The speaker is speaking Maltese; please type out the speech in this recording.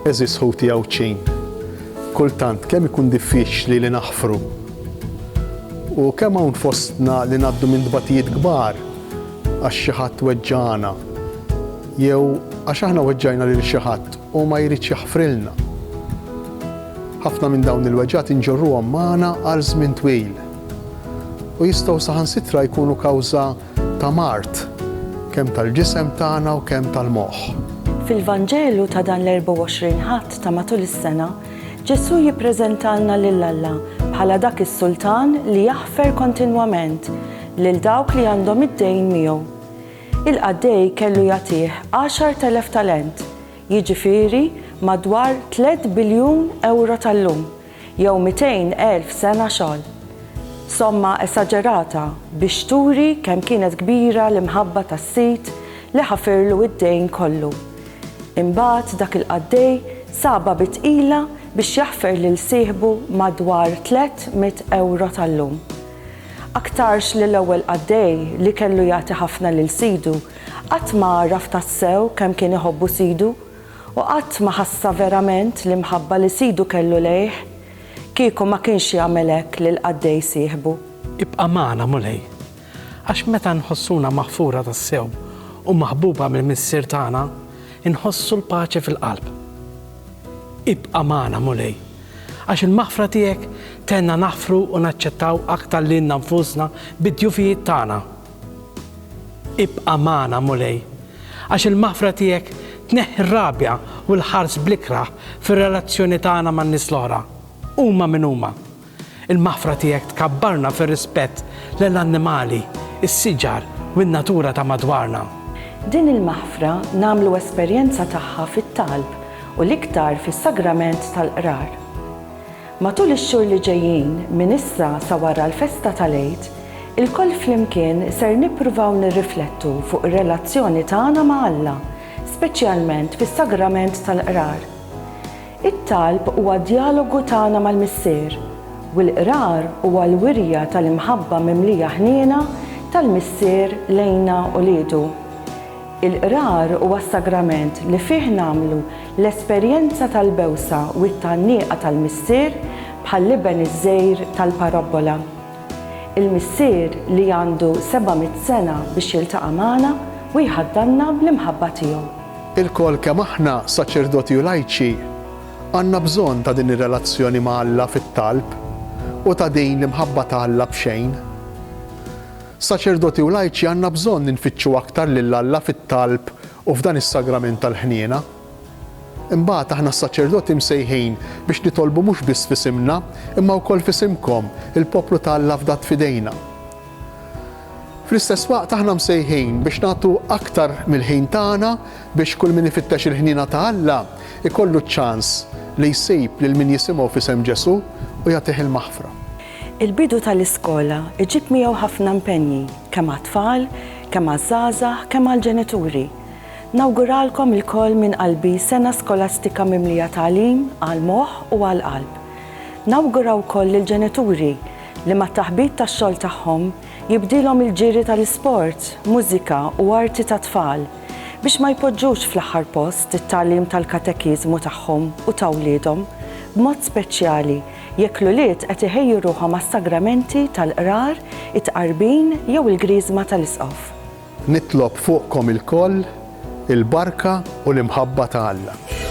Eżis ħuti ċin. Kultant kemm ikun diffiċli li naħfru. U kemm hawn fostna li ngħaddu minn dbatijiet kbar għax xi ħadd weġġana. Jew għax aħna weġġajna lil xi ħadd u ma jridx jaħfrilna. Ħafna minn dawn il-weġġat inġorruhom magħna għal żmien twil. U jistgħu saħansitra jkunu kawża ta' mart kemm tal-ġisem tagħna u kemm tal-moħħ. Fil-Vanġelu ta' dan l-24 ħadd ta' matul is-sena, Ġesu jippreżentalna lil Alla bħala dak is-Sultan li jaħfer kontinwament lil dawk li għandhom id-dejn miegħu. Il-qaddej kellu jagħtih 10,000 talent, jiġifieri madwar 3 biljun euro tal-lum, jew 200,000 sena xogħol. Somma esaġerata biex turi kemm kienet kbira l-imħabba tas-sit li ħafirlu id-dejn kollu. Imbagħad dak il-qaddej saba bitqila biex jaħfer lil sieħbu madwar 300 euro tal-lum. Aktarx li l-ewwel qaddej li kellu jagħti ħafna lil sidu qatt ma għaraf tassew kemm kien iħobbu sidu u qatt ma ħassa verament l-imħabba li sidu kellu lejh kieku ma kienx jagħmel hekk lil qaddej sieħbu. Ibqa' magħna mulej, għax meta nħossuna maħfura tassew u maħbuba mill-missier tagħna, inħossu l-paċi fil-qalb. Ibqa' magħna mulej, għax il-maħfra tiegħek tenna naħfru u naċċettaw aktar lilna nfusna bid-djufijiet tagħna. Ibqa' magħna mulej, għax il-maħfra tiegħek tneħħi r-rabja u l-ħars bl-ikraħ fir-relazzjoni tagħna man-nies l-oħra. Huma minn huma. Il-maħfra tiegħek tkabbarna fir-rispett lill-annimali, is-siġar u n-natura ta' madwarna. Din il-maħfra nagħmlu esperjenza tagħha fit-talb u l-iktar fis-sagrament tal-qrar. Matul ix-xhur li ġejjin minn issa sa wara l-festa tal-Għid, il-koll flimkien ser nippruvaw nirriflettu fuq ir-relazzjoni tagħna ma' Alla, speċjalment fis-sagrament tal-qrar. It-talb huwa dialogu tagħna mal-missier u l-qrar huwa l-wirja tal-imħabba mimlija ħniena tal-missier lejna u liedu. Il-qrar huwa s-sagrament li fih nagħmlu l-esperjenza tal-bewsa u t-tannieqa tal-missier bħal liben iż-żgħir tal-parabola. Il-missier li għandu 700 sena biex jiltaqa' magħna u jħaddanna bl-imħabba tiegħu. Il-kol kemm aħna saċerdoti u lajċi għandna bżonn ta' din ir-relazzjoni ma' Alla fit-talb u ta' din l-imħabba ta' Alla b'xejn. Saċerdoti u lajċi għandna bżonn ninfittxu aktar lil Alla fit-talb u f'dan is-sagrament tal-ħniena. Imbagħad aħna s-saċerdoti msejħin biex nitolbu mhux biss f'isimna, imma wkoll f'isimkom, il-poplu ta' Alla fdat fidejna. Fl-istess waqt aħna msejħin biex nagħtu aktar mill-ħin tagħna biex kull min ifittex il-ħniena ta' Alla ikollu ċ-ċans li jsib lil min jisimgħu f'isem Ġesu u jagħtih il-maħfra. Il-bidu tal-iskola iġib miegħu ħafna impenji, kemm għat-tfal, kemm għaż-żgħażagħ, kemm għall-ġenituri. Nawguralkom ilkoll minn qalbi sena skolastika mimlija tagħlim għall-moħħ u għall-qalb. Nawguraw wkoll lill-ġenituri li mat-taħbit tax-xogħol tagħhom jibdilhom il-ġiri tal-isport, mużika u arti tat-tfal biex ma jpoġġux fl-aħħar post it-tagħlim tal-katekiżmu tagħhom u ta' wliedhom b'mod speċjali jekk l-ulied qed iħejju ruħhom għas-sagramenti tal-qrar, it-tqarbin jew il-griżma tal-isqof. Nitlob fuqkom ilkoll il-barka u l-imħabba ta' Alla.